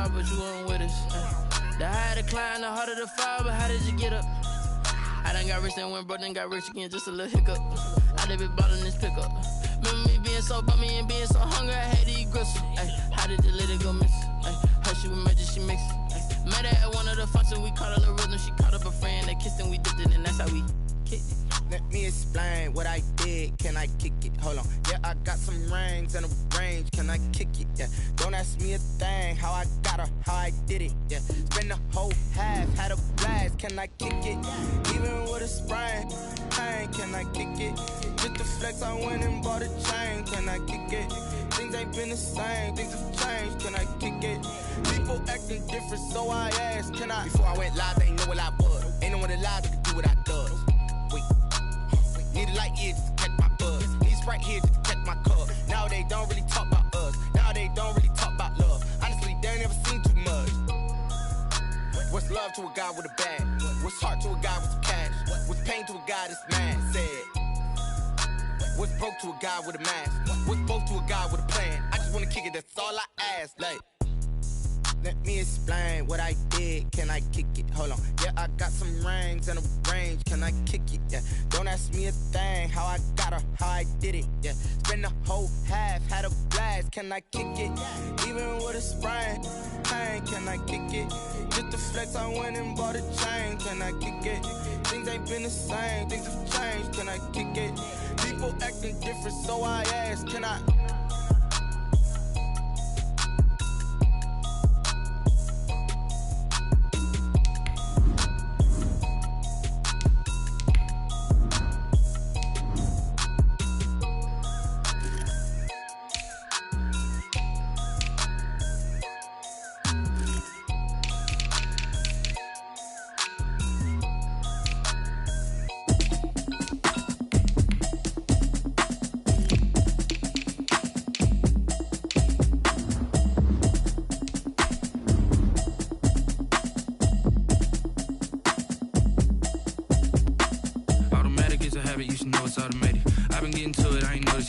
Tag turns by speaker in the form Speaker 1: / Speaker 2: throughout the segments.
Speaker 1: ride, but you weren't with us. The higher the climb, the harder the fall, but how did you get up? I done got rich and went broke, then got rich again, just a little hiccup. I done been ballin' this pickup. Remember me being so bummy and being so hungry, I had to eat gristle. How did the lady go miss? Her she was major, she mixed. Met her at one of the functions, we caught a little rhythm. She caught up a friend, they kissed and we dipped it, and that's how we kicked it.
Speaker 2: Let me explain what I did, can I kick it? Hold on, yeah, I got some rings and a range, can I kick it? Yeah, don't ask me a thing, how I got her, how I did it. Yeah, spend the whole half, had a blast, can I kick it? Even with a sprain, pain, can I kick it? Just the flex, I went and bought a chain, can I kick it? Things ain't been the same, things have changed, can I kick it? People acting different, so I asked, can I? Before I went live, they ain't know what I was. Ain't no one alive that could do what I does. Need a light here just to catch my buzz. Need Sprite here just to catch my cup. Now they don't really talk about us. Now they don't really talk about love. Honestly, they ain't never seen too much. What's love to a guy with a bag? What's heart to a guy with some cash? What's pain to a guy that's mad? Said. What's broke to a guy with a mask? What's broke to a guy with a plan? I just wanna kick it, that's all I ask. Like, let me explain what I did, can I kick it? Hold on, yeah, I got some rings and a range, can I kick it? Yeah, don't ask me a thing, how I got her, how I did it. Yeah, spend the whole half, had a blast, can I kick it? Even with a sprain, pain, can I kick it? Just the flex, I went and bought a chain, can I kick it? Things ain't been the same, things have changed, can I kick it? People acting different, so I ask, can I?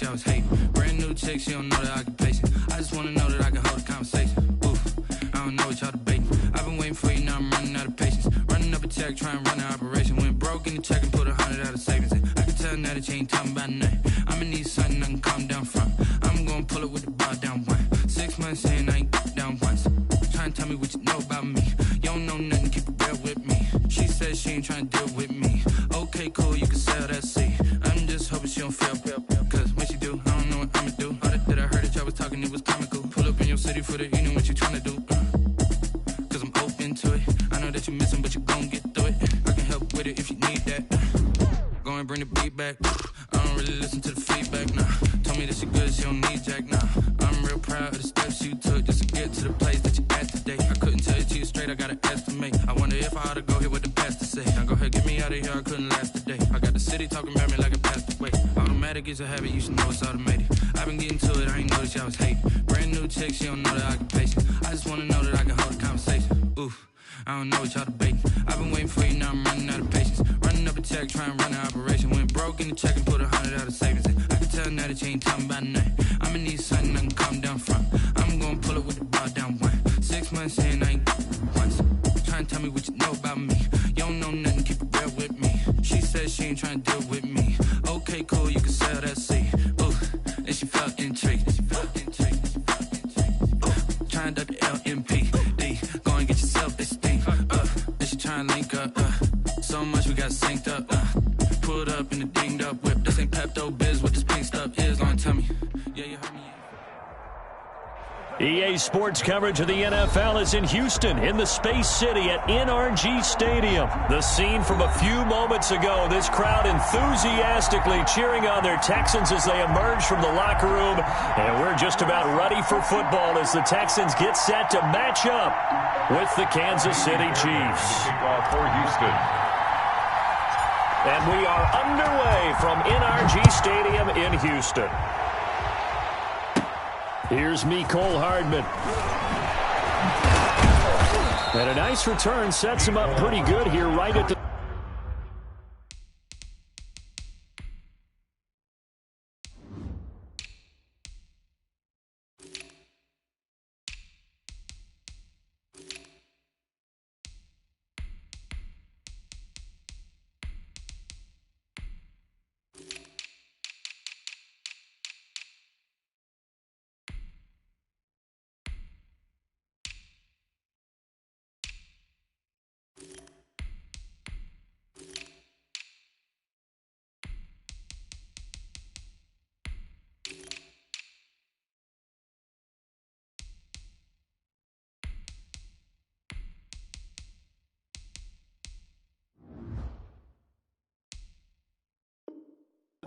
Speaker 1: I was hating. Brand new chick, she don't know the occupation. I just wanna know that I can hold a conversation. Oof, I don't know what y'all debating. I've been waiting for you, now I'm running out of patience. Running up a check, trying to run an operation. Went broke in the check and put 100 out of savings in. I can tell now that you ain't talking about nothing. I'ma need something I can calm down from. I'm gonna pull it with the bar down one. 6 months in, I ain't down once. Trying to tell me what you know about me. You don't know nothing, keep it real with me. She said she ain't trying to deal with me. Okay, cool, you can sell that seat. I'm just hoping she don't fail. Cause when she do, I don't know what I'ma do. All that I heard that y'all was talking, it was comical. Pull up in your city for the evening, what you trying to do? Cause I'm open to it. I know that you missing, but you gon' get through it. I can help with it if you need that. Go and bring the beat back. I don't really listen to the feedback, nah. Told me that she good, she don't need Jack, nah. I'm real proud of the steps you took just to get to the place that you at today. I couldn't tell you to you straight, I gotta estimate. I wonder if I ought to go here with the pastor say. Now go ahead, get me out of here, I couldn't last a day. I got the city talking about me like a passed away. Automatic is a habit, you should know it's automated. I've been getting to it, I ain't noticed y'all was hating. Brand new chick, she don't know the occupation. I just wanna know that I can hold a conversation. Oof, I don't know what y'all debating. I've been waiting for you, now I'm running out of patience. Running up a check, trying to run an operation. Went broke in the check and put 100 out of savings in. I can tell now that you ain't talking about nothing. I'ma need something I can calm down from. I'm gonna pull it with the bar down one. 6 months in, I ain't once. Trying to tell me what you know about me. You don't know nothing, keep it real with me. She said she ain't trying to deal with me. Okay, cool, you can sell that seat. Ooh, and she felt intrigued. Trying to duck the LMPD. Go and get yourself this thing. And she trying to link up. So much we got synced up. Pulled up in the dinged up whip. This ain't Pepto-Biz, what this pink stuff is. Gonna tell me. Yeah, you heard me.
Speaker 3: EA Sports coverage of the NFL is in Houston, in the Space City at NRG Stadium. The scene from a few moments ago, this crowd enthusiastically cheering on their Texans as they emerge from the locker room. And we're just about ready for football as the Texans get set to match up with the Kansas City Chiefs.
Speaker 4: Kickoff for Houston.
Speaker 3: And we are underway from NRG Stadium in Houston. Here's Mecole Hardman. And a nice return sets him up pretty good here right at the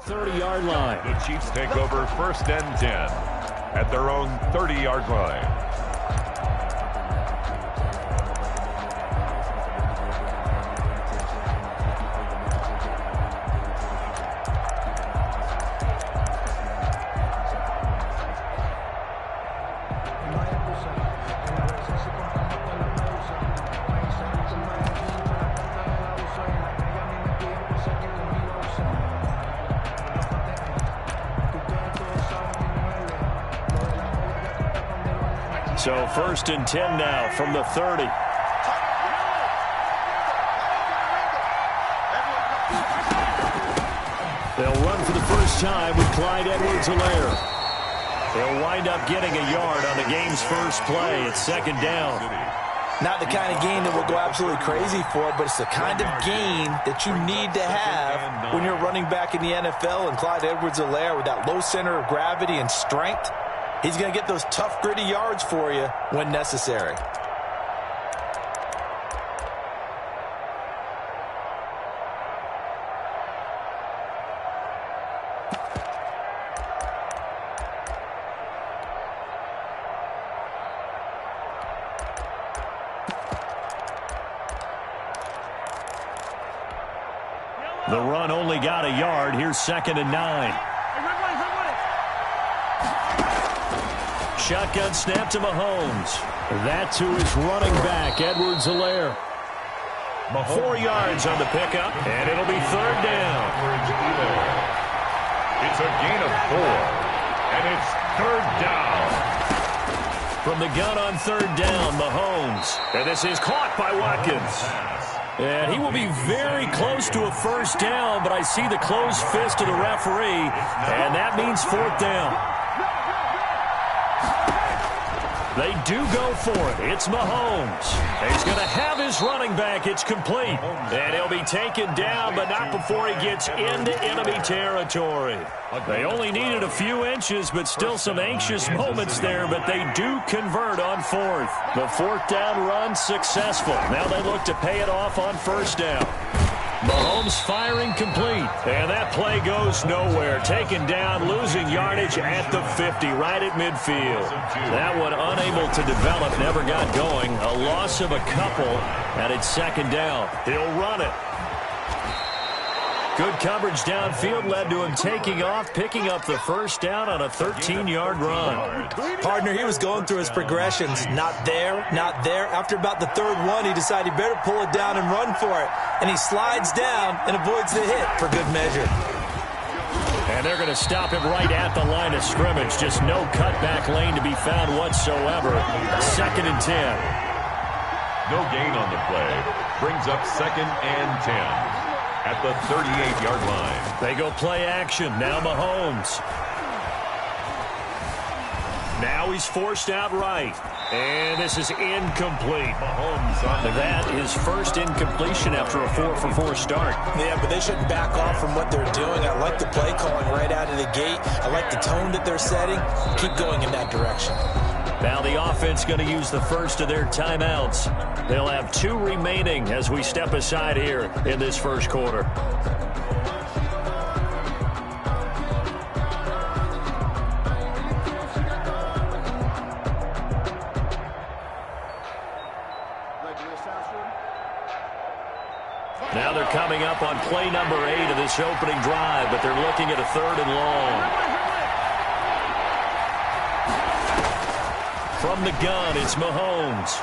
Speaker 3: 30-yard line.
Speaker 4: The Chiefs take over 1st and 10 at their own 30-yard line.
Speaker 3: So 1st and 10 now from the 30. They'll run for the first time with Clyde Edwards-Helaire. They'll wind up getting a yard on the game's first play. It's 2nd down.
Speaker 5: Not the kind of gain that we'll go absolutely crazy for, but it's the kind of gain that you need to have when you're running back in the NFL. And Clyde Edwards-Helaire, with that low center of gravity and strength, he's going to get those tough, gritty yards for you when necessary.
Speaker 3: The run only got a yard. Here's 2nd and 9. Shotgun snap to Mahomes. That's who is running back, Edwards-Helaire. 4 yards on the pickup, and it'll be 3rd down.
Speaker 4: It's a gain of 4, and it's 3rd down.
Speaker 3: From the gun on 3rd down, Mahomes. And this is caught by Watkins. And he will be very close to a 1st down, but I see the closed fist of the referee, and that means 4th down. They do go for it. It's Mahomes. He's going to have his running back. It's complete. And he'll be taken down, but not before he gets into enemy territory. They only needed a few inches, but still some anxious moments there, but they do convert on 4th. The 4th down run successful. Now they look to pay it off on 1st down. Mahomes firing complete, and that play goes nowhere. Taken down, losing yardage at the 50, right at midfield. That one unable to develop, never got going. A loss of a couple, and it's 2nd down. He'll run it. Good coverage downfield led to him taking off, picking up the 1st down on a 13-yard run.
Speaker 5: Partner, he was going through his progressions. Not there, not there. After about the 3rd one, he decided he better pull it down and run for it. And he slides down and avoids the hit for good measure.
Speaker 3: And they're going to stop him right at the line of scrimmage. Just no cutback lane to be found whatsoever. 2nd and 10.
Speaker 4: No gain on the play. Brings up 2nd and 10. At the 38-yard line.
Speaker 3: They go play action. Now Mahomes. Now he's forced out right. And this is incomplete. Mahomes on that is first incompletion after a 4-for-4 start.
Speaker 5: Yeah, but they shouldn't back off from what they're doing. I like the play calling right out of the gate. I like the tone that they're setting. Keep going in that direction.
Speaker 3: Now the offense going to use the first of their timeouts. They'll have 2 remaining as we step aside here in this 1st quarter. Now they're coming up on play number 8 of this opening drive, but they're looking at a 3rd and long. From the gun, it's Mahomes.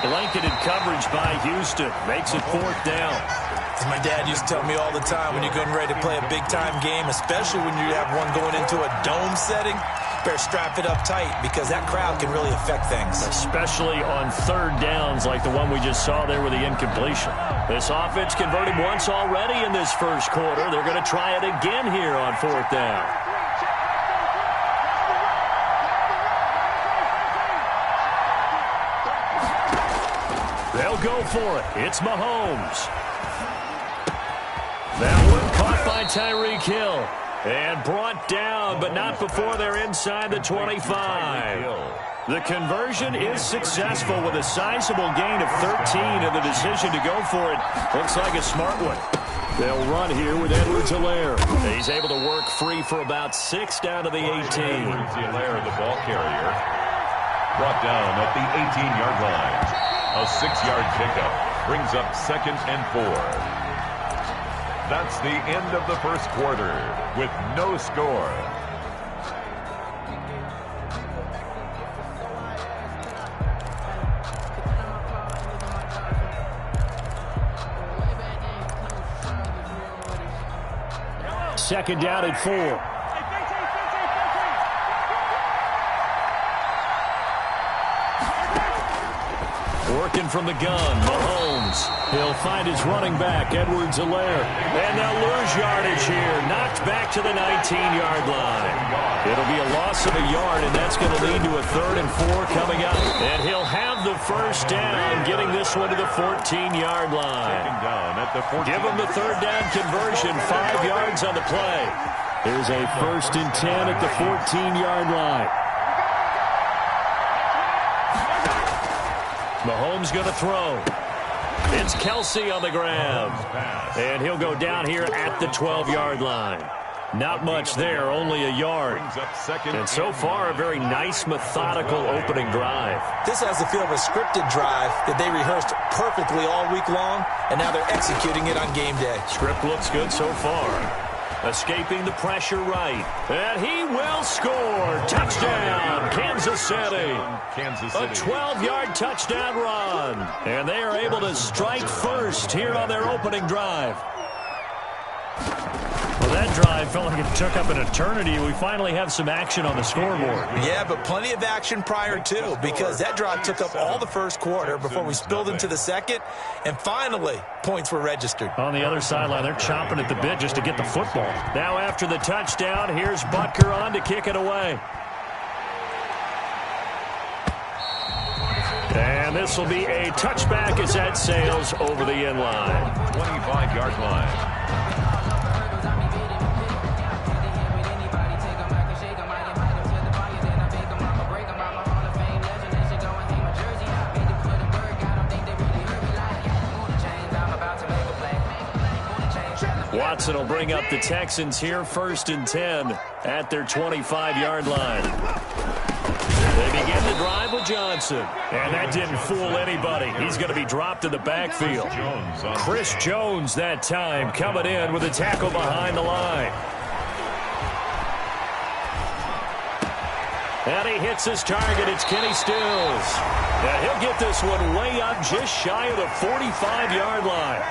Speaker 3: Blanketed coverage by Houston. Makes it 4th down.
Speaker 5: As my dad used to tell me all the time, when you're getting ready to play a big-time game, especially when you have one going into a dome setting, better strap it up tight because that crowd can really affect things.
Speaker 3: Especially on 3rd downs like the one we just saw there with the incompletion. This offense converted once already in this 1st quarter. They're going to try it again here on 4th down. They'll go for it. It's Mahomes. That one caught by Tyreek Hill. And brought down, but not before they're inside the 25. The conversion is successful with a sizable gain of 13, and the decision to go for it looks like a smart one. They'll run here with Edwards-Helaire. He's able to work free for about 6 down to the 18.
Speaker 4: Edwards-Helaire, the ball carrier, brought down at the 18-yard line. A 6-yard pickup brings up 2nd and 4. That's the end of the first quarter with no score.
Speaker 3: Second down at 4. Working from the gun, Mahomes. He'll find his running back, Edwards-Helaire. And they'll lose yardage here. Knocked back to the 19-yard line. It'll be a loss of a yard, and that's going to lead to a 3rd and 4 coming up. And he'll have the first down, getting this one to the 14-yard line. Give him the 3rd down conversion, 5 yards on the play. There's a 1st and 10 at the 14-yard line. Mahomes going to throw. It's Kelsey on the grab. And he'll go down here at the 12-yard line. Not much there, only a yard. And so far, a very nice, methodical opening drive.
Speaker 5: This has the feel of a scripted drive that they rehearsed perfectly all week long, and now they're executing it on game day.
Speaker 3: Script looks good so far. Escaping the pressure right. And he will score. Touchdown, Kansas City. A 12-yard touchdown run. And they are able to strike first here on their opening drive. Well, that drive felt like it took up an eternity. We finally have some action on the scoreboard.
Speaker 5: Yeah, but plenty of action prior to, because that drive took up all the first quarter before we spilled into the second, and finally, points were registered.
Speaker 3: On the other sideline, they're chomping at the bit just to get the football. Now after the touchdown, here's Butker on to kick it away. And this will be a touchback as that sails over the end line.
Speaker 4: 25-yard line.
Speaker 3: Watson will bring up the Texans here, 1st and 10 at their 25-yard line. They begin the drive with Johnson. And that didn't fool anybody. He's going to be dropped in the backfield. Chris Jones that time coming in with a tackle behind the line. And he hits his target. It's Kenny Stills. And he'll get this one way up just shy of the 45-yard line.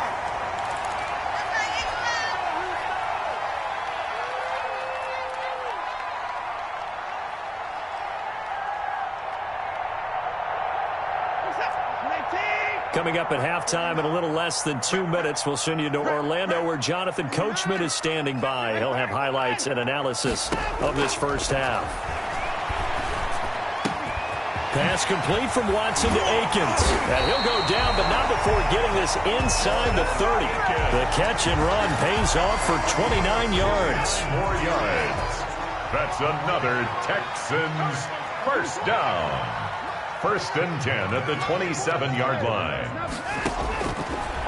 Speaker 3: Coming up at halftime in a little less than 2 minutes, we'll send you to Orlando where Jonathan Coachman is standing by. He'll have highlights and analysis of this first half. Pass complete from Watson to Akins. And he'll go down, but not before getting this inside the 30. The catch and run pays off for 29 yards.
Speaker 4: 4 yards. That's another Texans first down. 1st and 10 at the 27-yard line.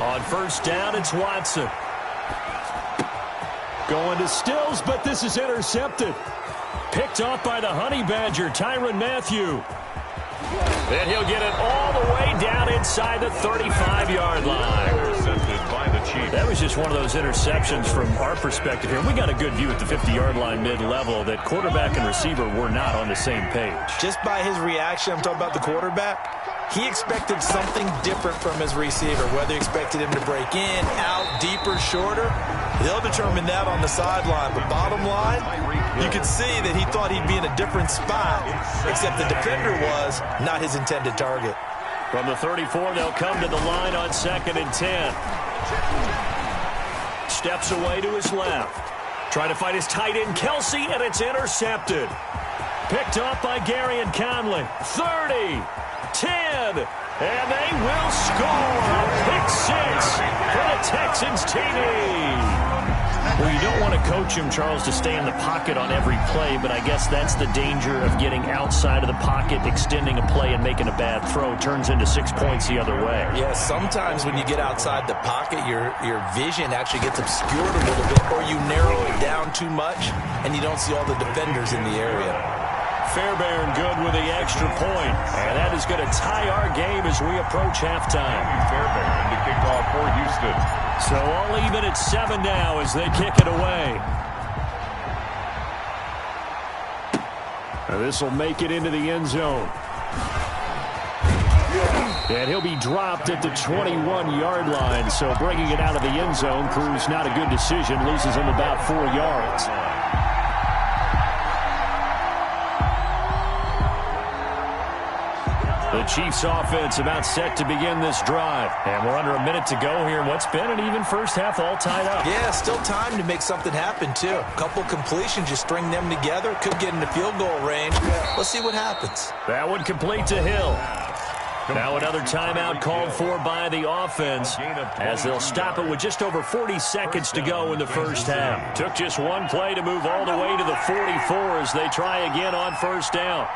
Speaker 3: On 1st down, it's Watson. Going to Stills, but this is intercepted. Picked off by the Honey Badger, Tyrann Mathieu. And he'll get it all the way down inside the 35-yard line.
Speaker 4: Intercepted by the Chiefs.
Speaker 3: That was just one of those interceptions from our perspective here. We got a good view at the 50-yard line mid-level that quarterback and receiver were not on the same page.
Speaker 5: Just by his reaction, I'm talking about the quarterback, he expected something different from his receiver, whether he expected him to break in, out, deeper, shorter. They'll determine that on the sideline. But bottom line, you could see that he thought he'd be in a different spot, except the defender was not his intended target.
Speaker 3: From the 34, they'll come to the line on 2nd and 10. Steps away to his left. Trying to find his tight end, Kelsey, and it's intercepted. Picked off by Gary and Conley. 30, 10, and they will score. A pick 6 for the Texans TD. Well, you don't want to coach him, Charles, to stay in the pocket on every play, but I guess that's the danger of getting outside of the pocket, extending a play, and making a bad throw. Turns into 6 points the other way.
Speaker 5: Yeah, sometimes when you get outside the pocket, your vision actually gets obscured a little bit, or you narrow it down too much, and you don't see all the defenders in the area.
Speaker 3: Fairbairn good with the extra point, and that is going to tie our game as we approach halftime.
Speaker 4: Fairbairn to kick off for Houston.
Speaker 3: So all even at 7 now as they kick it away. This will make it into the end zone. And he'll be dropped at the 21-yard line. So bringing it out of the end zone proves not a good decision. Loses him about 4 yards. The Chiefs offense about set to begin this drive. And we're under a minute to go here. What's been an even first half all tied up.
Speaker 5: Yeah, still time to make something happen, too. A couple completions, you string them together. Could get into field goal range. Let's see what happens.
Speaker 3: That one complete to Hill. Now another timeout called for by the offense as they'll stop it with just over 40 seconds to go in the first half. Took just one play to move all the way to the 44 as they try again on first down.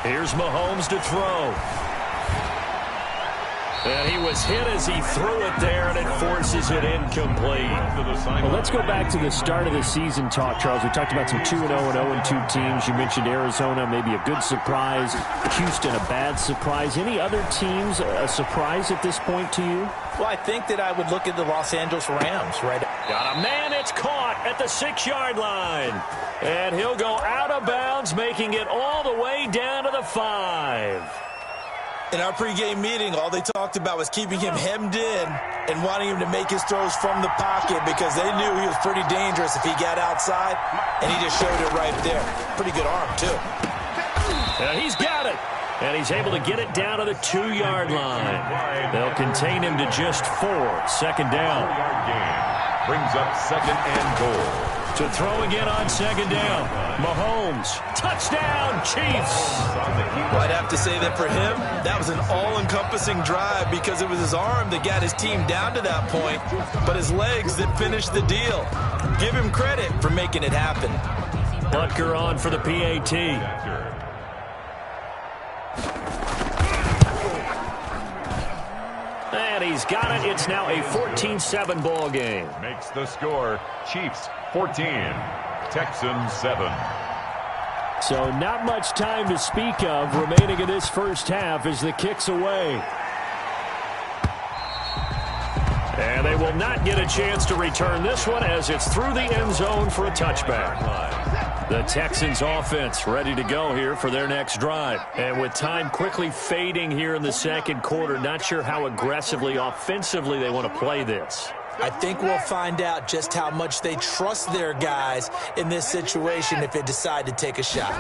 Speaker 3: Here's Mahomes to throw. And he was hit as he threw it there, and it forces it incomplete.
Speaker 6: Well, let's go back to the start of the season talk, Charles. We talked about some 2-0 and 0-2 teams. You mentioned Arizona, maybe a good surprise. Houston, a bad surprise. Any other teams a surprise at this point to you?
Speaker 5: Well, I think that I would look at the Los Angeles Rams, right?
Speaker 3: Got a man, it's caught at the 6-yard line. And he'll go out of bounds, making it all the way down to the 5.
Speaker 5: In our pregame meeting, all they talked about was keeping him hemmed in and wanting him to make his throws from the pocket because they knew he was pretty dangerous if he got outside, and he just showed it right there. Pretty good arm, too.
Speaker 3: And he's got it. And he's able to get it down to the 2-yard line. They'll contain him to just 4. Second down.
Speaker 4: Brings up second and goal.
Speaker 3: To throw again on second down. Mahomes. Touchdown, Chiefs.
Speaker 5: Well, I'd have to say that for him, that was an all-encompassing drive because it was his arm that got his team down to that point, but his legs that finished the deal. Give him credit for making it happen.
Speaker 3: Butker on for the PAT. And he's got it. It's now a 14-7 ball game.
Speaker 4: Makes the score Chiefs 14, Texans 7.
Speaker 6: So not much time to speak of remaining in this first half as the kick's away.
Speaker 3: And they will not get a chance to return this one as it's through the end zone for a touchback. The Texans offense ready to go here for their next drive. And with time quickly fading here in the second quarter, not sure how aggressively, offensively they want to play this.
Speaker 5: I think we'll find out just how much they trust their guys in this situation if they decide to take a shot.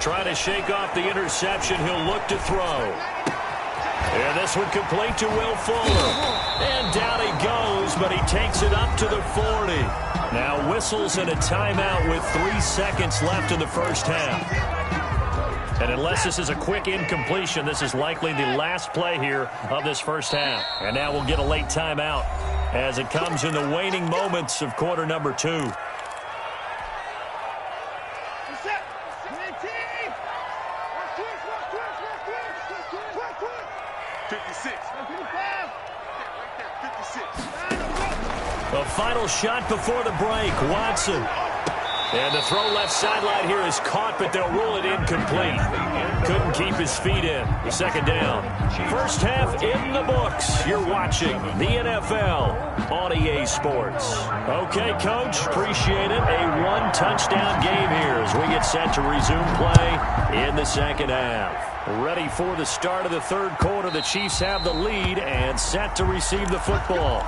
Speaker 3: Trying to shake off the interception. He'll look to throw. And this one complete to Will Fuller. And down he goes, but he takes it up to the 40. Now whistles and a timeout with 3 seconds left in the first half. And unless this is a quick incompletion, this is likely the last play here of this first half. And now we'll get a late timeout as it comes in the waning moments of quarter number 2. The final shot before the break, Watson. And the throw left sideline here is caught, but they'll rule it incomplete. Couldn't keep his feet in. The second down. First half in the books. You're watching the NFL on EA Sports. Okay, Coach, appreciate it. A one-touchdown game here as we get set to resume play in the second half. Ready for the start of the third quarter. The Chiefs have the lead and set to receive the football.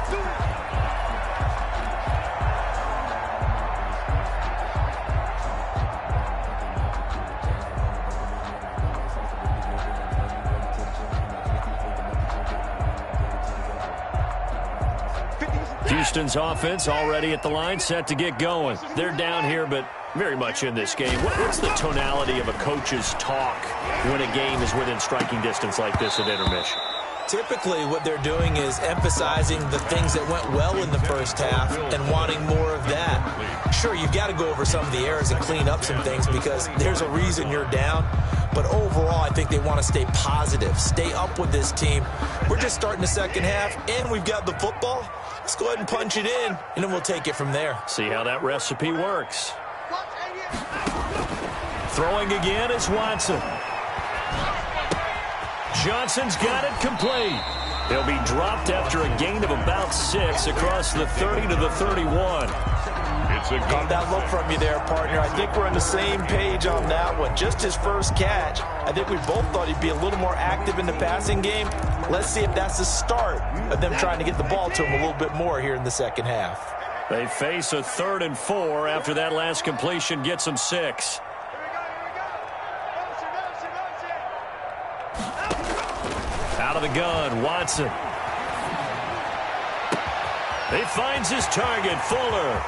Speaker 3: Houston's offense already at the line, set to get going. They're down here, but Very much in this game. What's the tonality of a coach's talk when a game is within striking distance like this at intermission?
Speaker 5: Typically, what they're doing is emphasizing the things that went well in the first half and wanting more of that. Sure, you've got to go over some of the errors and clean up some things because there's a reason you're down. But overall, I think they want to stay positive, stay up with this team. We're just starting the second half, and we've got the football. Let's go ahead and punch it in, and then we'll take it from there.
Speaker 3: See how that recipe works. Throwing again is Watson. Johnson's got it complete. He'll be dropped after a gain of about 6 across the 30 to the 31.
Speaker 5: Got that look from you there, partner. I think we're on the same page on that one. Just his first catch. I think we both thought he'd be a little more active in the passing game. Let's see if that's the start of them trying to get the ball to him a little bit more here in the second half.
Speaker 3: They face a 3rd and 4 after that last completion gets them 6. Out of the gun, Watson. He finds his target, Fuller.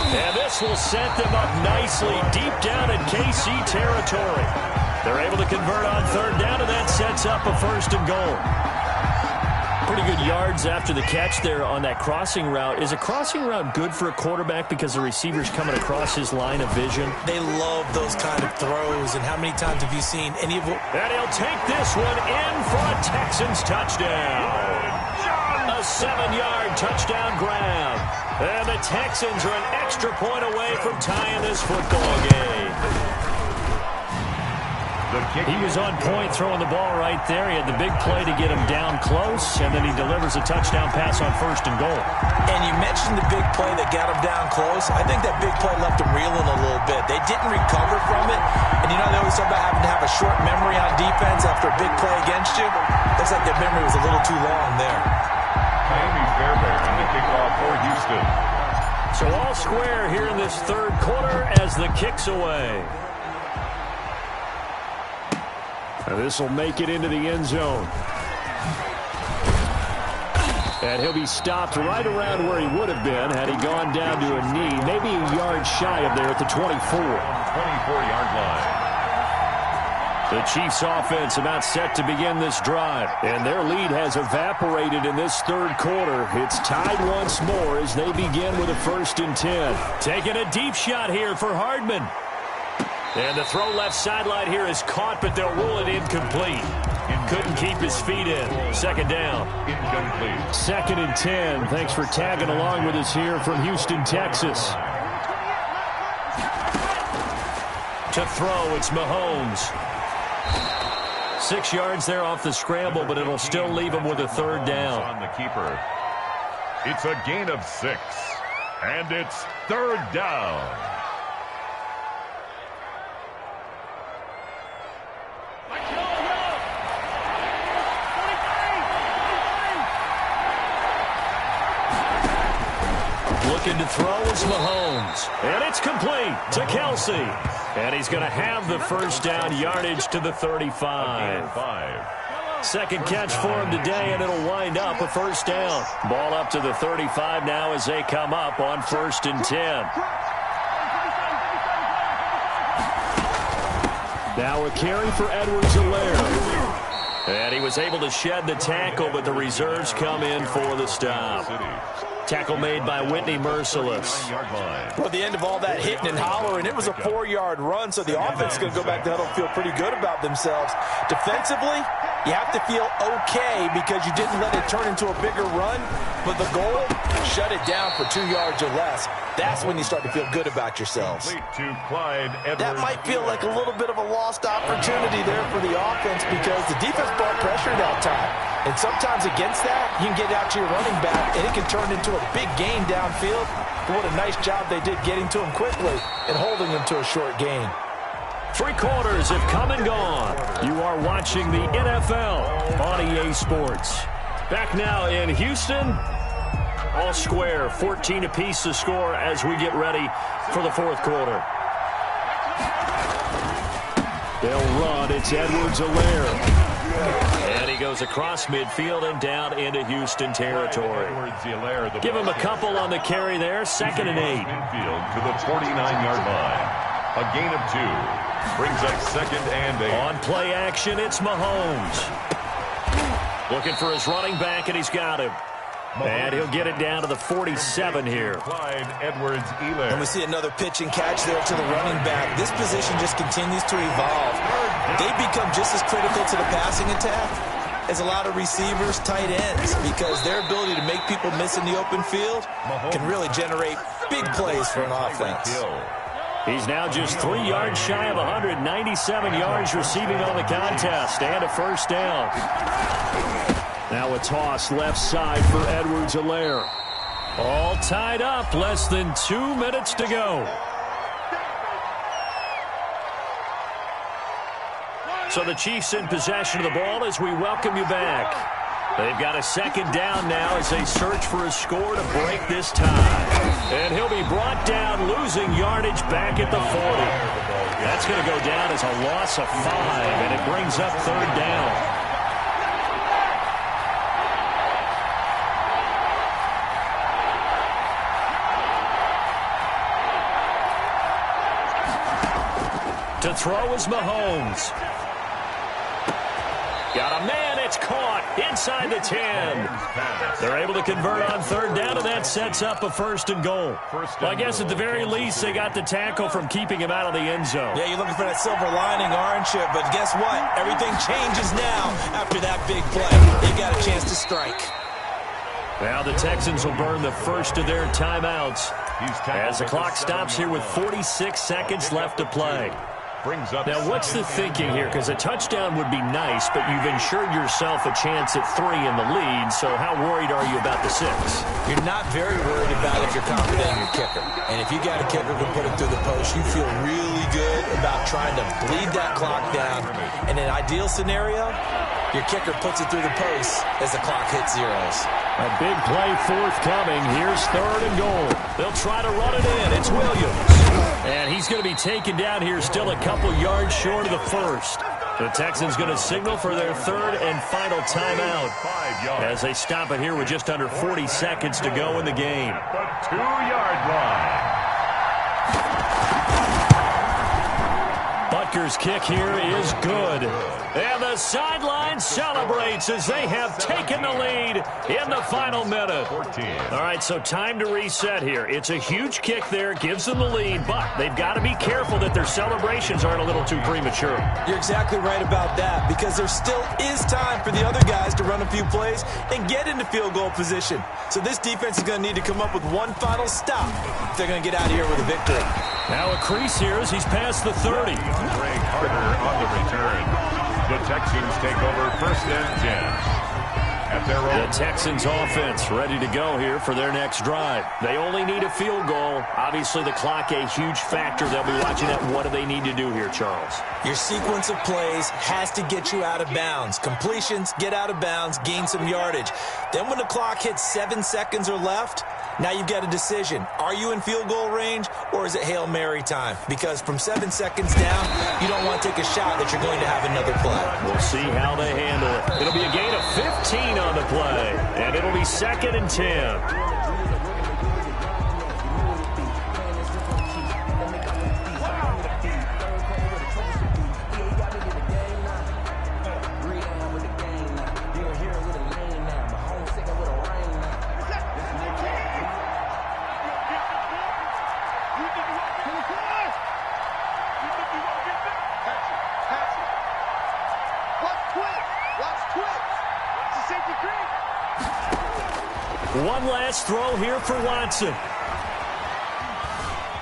Speaker 3: And this will set them up nicely deep down in KC territory. They're able to convert on 3rd down, and that sets up a 1st and goal. Pretty good yards after the catch there on that crossing route. Is a crossing route good for a quarterback because the receiver's coming across his line of vision?
Speaker 5: They love those kind of throws, and how many times have you seen any of them?
Speaker 3: And he'll take this one in for a Texans touchdown. A 7-yard touchdown grab. And the Texans are an extra point away from tying this football game. He was on point throwing the ball right there. He had the big play to get him down close, and then he delivers a touchdown pass on 1st and goal.
Speaker 5: And you mentioned the big play that got him down close. I think that big play left him reeling a little bit. They didn't recover from it. And you know, they always talk about having to have a short memory on defense after a big play against you. Looks like their memory was a little too long there.
Speaker 4: Miami Fairbairn on the kickoff for Houston.
Speaker 3: So all square here in this 3rd quarter as the kick's away. And this will make it into the end zone. And he'll be stopped right around where he would have been had he gone down to a knee, maybe a yard shy of there at the 24.
Speaker 4: 24-yard line.
Speaker 3: The Chiefs offense about set to begin this drive. And their lead has evaporated in this 3rd quarter. It's tied once more as they begin with a 1st and 10. Taking a deep shot here for Hardman. And the throw left sideline here is caught, but they'll rule it incomplete. Couldn't keep his feet in. 2nd down.
Speaker 4: Incomplete.
Speaker 3: 2nd and 10. Thanks for tagging along with us here from Houston, Texas. To throw, it's Mahomes. 6 yards there off the scramble, but it'll still leave him with a 3rd down.
Speaker 4: On the keeper. It's a gain of 6. And it's 3rd down.
Speaker 3: Looking to throw is Mahomes. And it's complete to Kelsey. And he's going to have the 1st down, yardage to the 35. 2nd catch for him today, and it'll wind up a 1st down. Ball up to the 35 now as they come up on 1st and 10. Now a carry for Edwards-Helaire. And he was able to shed the tackle, but the reserves come in for the stop. Tackle made by Whitney Merciless.
Speaker 5: Well, at the end of all that hitting and hollering, it was a 4-yard run, so the offense is going to go back to huddle and feel pretty good about themselves. Defensively, you have to feel okay because you didn't let it turn into a bigger run, but the goal, shut it down for 2 yards or less. That's when you start to feel good about yourselves. That might feel like a little bit of a lost opportunity there for the offense because the defense brought pressure that time. And sometimes against that, you can get out to your running back, and it can turn into a big gain downfield. But what a nice job they did getting to him quickly and holding him to a short gain.
Speaker 3: 3 quarters have come and gone. You are watching the NFL on EA Sports. Back now in Houston. All square, 14 apiece to score as we get ready for the 4th quarter. They'll run. It's Edwards-Helaire. And he goes across midfield and down into Houston territory. Give him a couple on the carry there. 2nd and 8.
Speaker 4: Midfield to the 49-yard line. A gain of 2. Brings up 2nd and 8.
Speaker 3: On play action, it's Mahomes. Looking for his running back, and he's got him. And he'll get it down to the 47 here.
Speaker 5: And we see another pitch and catch there to the running back. This position just continues to evolve. They become just as critical to the passing attack as a lot of receivers, tight ends, because their ability to make people miss in the open field can really generate big plays for an offense.
Speaker 3: He's now just 3 yards shy of 197 yards receiving on the contest, and a first down. Now a toss left side for Edwards-Helaire. All tied up, less than 2 minutes to go. So the Chiefs in possession of the ball as we welcome you back. They've got a 2nd down now as they search for a score to break this tie. And he'll be brought down, losing yardage back at the 40. That's going to go down as a loss of 5, and it brings up 3rd down. To throw is Mahomes. Got a man, it's caught inside the 10. They're able to convert on 3rd down, and that sets up a 1st and goal. Well, I guess at the very least, they got the tackle from keeping him out of the end zone.
Speaker 5: Yeah, you're looking for that silver lining, aren't you? But guess what? Everything changes now after that big play. They got a chance to strike.
Speaker 3: Now the Texans will burn the first of their timeouts as the clock stops here with 46 seconds left to play. Now, what's the thinking here? Because a touchdown would be nice, but you've ensured yourself a chance at 3 in the lead, so how worried are you about the 6?
Speaker 5: You're not very worried about if you're confident in your kicker. And if you got a kicker who can put it through the post, you feel really good about trying to bleed that clock down. In an ideal scenario, your kicker puts it through the post as the clock hits zeros.
Speaker 3: A big play forthcoming. Here's 3rd and goal. They'll try to run it in. It's Williams. And he's going to be taken down here, still a couple yards short of the 1st. The Texans going to signal for their 3rd and final timeout as they stop it here with just under 40 seconds to go in the game.
Speaker 4: The 2-yard line.
Speaker 3: Butker's kick here is good. And the sideline celebrates as they have taken the lead in the final minute.
Speaker 4: 14.
Speaker 3: All right, so time to reset here. It's a huge kick there, gives them the lead, but they've got to be careful that their celebrations aren't a little too premature.
Speaker 5: You're exactly right about that, because there still is time for the other guys to run a few plays and get into field goal position. So this defense is going to need to come up with one final stop if they're going to get out of here with a victory.
Speaker 3: Now a crease here as he's past the 30.
Speaker 4: Greg Carter on the return. The Texans take over 1st and 10. At their own.
Speaker 3: The Texans offense ready to go here for their next drive. They only need a field goal. Obviously the clock a huge factor. They'll be watching that. What do they need to do here, Charles?
Speaker 5: Your sequence of plays has to get you out of bounds. Completions, get out of bounds, gain some yardage. Then when the clock hits 7 seconds or left, now you've got a decision. Are you in field goal range, or is it Hail Mary time? Because from 7 seconds down, you don't want to take a shot that you're going to have another play.
Speaker 3: We'll see how they handle it. It'll be a gain of 15 on the play, and it'll be 2nd and 10. One last throw here for Watson.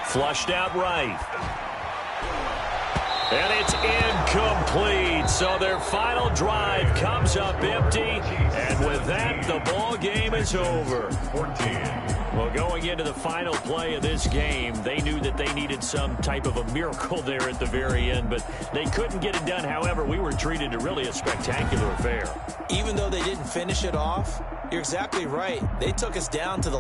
Speaker 3: Flushed out right. And it's incomplete. So their final drive comes up empty. And with that, the ball game is over.
Speaker 4: 14.
Speaker 3: Well, going into the final play of this game, they knew that they needed some type of a miracle there at the very end, but they couldn't get it done. However, we were treated to really a spectacular affair.
Speaker 5: Even though they didn't finish it off, you're exactly right. They took us down to the